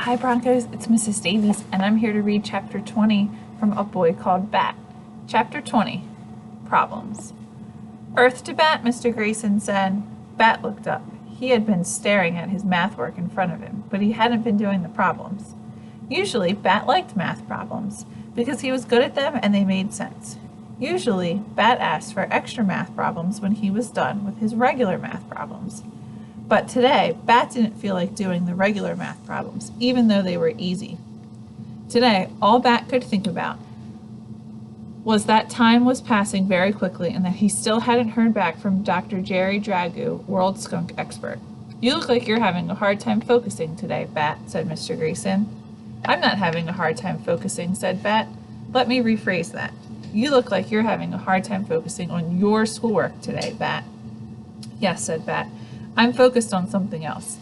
Hi Broncos, it's Mrs. Davies, and I'm here to read Chapter 20 from A Boy Called Bat. Chapter 20, Problems. Earth to Bat, Mr. Grayson said. Bat looked up. He had been staring at his math work in front of him, but he hadn't been doing the problems. Usually, Bat liked math problems, because he was good at them and they made sense. Usually, Bat asked for extra math problems when he was done with his regular math problems. But today, Bat didn't feel like doing the regular math problems, even though they were easy. Today, all Bat could think about was that time was passing very quickly and that he still hadn't heard back from Dr. Jerry Dragoo, world skunk expert. "You look like you're having a hard time focusing today, Bat," said Mr. Grayson. "I'm not having a hard time focusing," said Bat. "Let me rephrase that. You look like you're having a hard time focusing on your schoolwork today, Bat." "Yes," said Bat. "I'm focused on something else."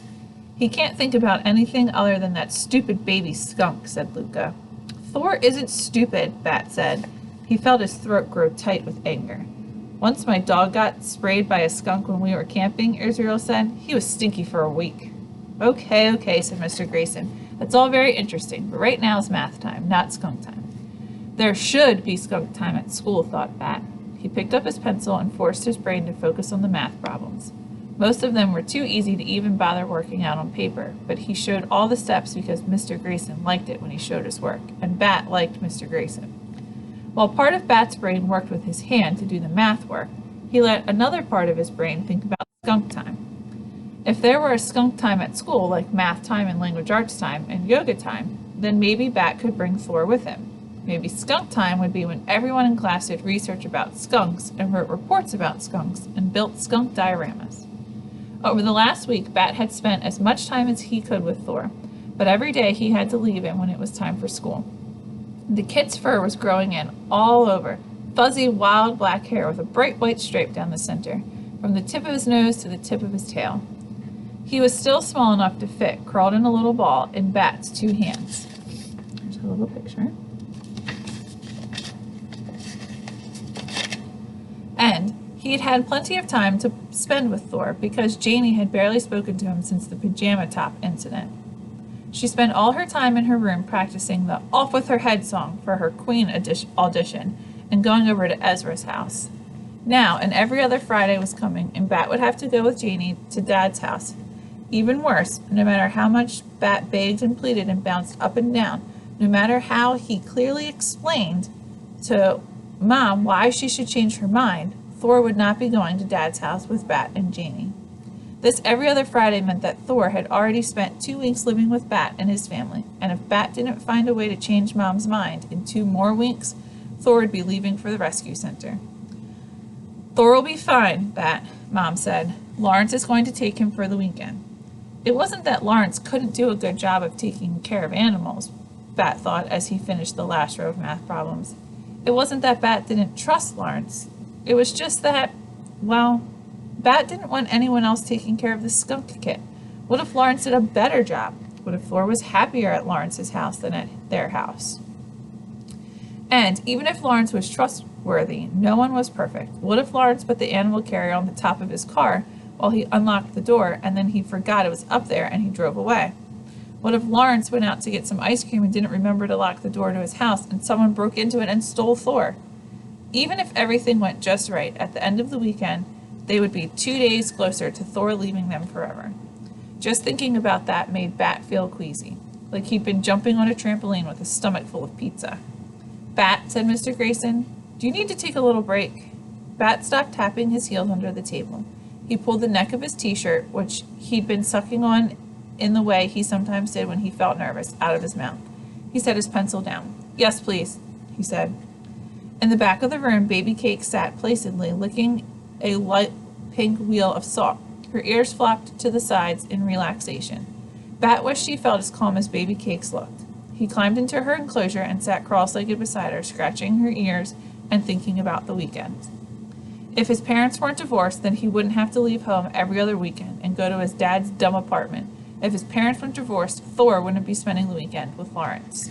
"He can't think about anything other than that stupid baby skunk," said Luca. "Thor isn't stupid," Bat said. He felt his throat grow tight with anger. "Once my dog got sprayed by a skunk when we were camping," Israel said. "He was stinky for a week." Okay, said Mr. Grayson. "That's all very interesting, but right now is math time, not skunk time." There should be skunk time at school, thought Bat. He picked up his pencil and forced his brain to focus on the math problems. Most of them were too easy to even bother working out on paper, but he showed all the steps because Mr. Grayson liked it when he showed his work, and Bat liked Mr. Grayson. While part of Bat's brain worked with his hand to do the math work, he let another part of his brain think about skunk time. If there were a skunk time at school, like math time and language arts time and yoga time, then maybe Bat could bring Thor with him. Maybe skunk time would be when everyone in class did research about skunks and wrote reports about skunks and built skunk dioramas. Over the last week, Bat had spent as much time as he could with Thor, but every day he had to leave him when it was time for school. The kid's fur was growing in all over, fuzzy, wild black hair with a bright white stripe down the center, from the tip of his nose to the tip of his tail. He was still small enough to fit, curled in a little ball, in Bat's two hands. There's a little picture. And he'd had plenty of time to spend with Thor because Janie had barely spoken to him since the pajama top incident. She spent all her time in her room practicing the "Off with Her Head" song for her Queen audition and going over to Ezra's house. Now, and every other Friday was coming, and Bat would have to go with Janie to Dad's house. Even worse, no matter how much Bat begged and pleaded and bounced up and down, no matter how he clearly explained to Mom why she should change her mind, Thor would not be going to Dad's house with Bat and Janie. This every other Friday meant that Thor had already spent 2 weeks living with Bat and his family, and if Bat didn't find a way to change Mom's mind in 2 more weeks, Thor would be leaving for the rescue center. "Thor will be fine, Bat," Mom said. "Lawrence is going to take him for the weekend." It wasn't that Lawrence couldn't do a good job of taking care of animals, Bat thought as he finished the last row of math problems. It wasn't that Bat didn't trust Lawrence. It was just that, well, Bat didn't want anyone else taking care of the skunk kit. What if Lawrence did a better job? What if Thor was happier at Lawrence's house than at their house? And even if Lawrence was trustworthy, no one was perfect. What if Lawrence put the animal carrier on the top of his car while he unlocked the door and then he forgot it was up there and he drove away? What if Lawrence went out to get some ice cream and didn't remember to lock the door to his house and someone broke into it and stole Thor? Even if everything went just right, at the end of the weekend, they would be 2 days closer to Thor leaving them forever. Just thinking about that made Bat feel queasy, like he'd been jumping on a trampoline with a stomach full of pizza. "Bat," said Mr. Grayson, "do you need to take a little break?" Bat stopped tapping his heels under the table. He pulled the neck of his t-shirt, which he'd been sucking on in the way he sometimes did when he felt nervous, out of his mouth. He set his pencil down. "Yes, please," he said. In the back of the room, Baby Cake sat placidly, licking a light pink wheel of salt. Her ears flopped to the sides in relaxation. Bat wished she felt as calm as Baby Cake's looked. He climbed into her enclosure and sat cross-legged beside her, scratching her ears and thinking about the weekend. If his parents weren't divorced, then he wouldn't have to leave home every other weekend and go to his dad's dumb apartment. If his parents weren't divorced, Thor wouldn't be spending the weekend with Lawrence.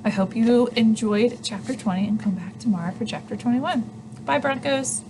I hope you enjoyed Chapter 20 and come back tomorrow for Chapter 21. Bye, Broncos!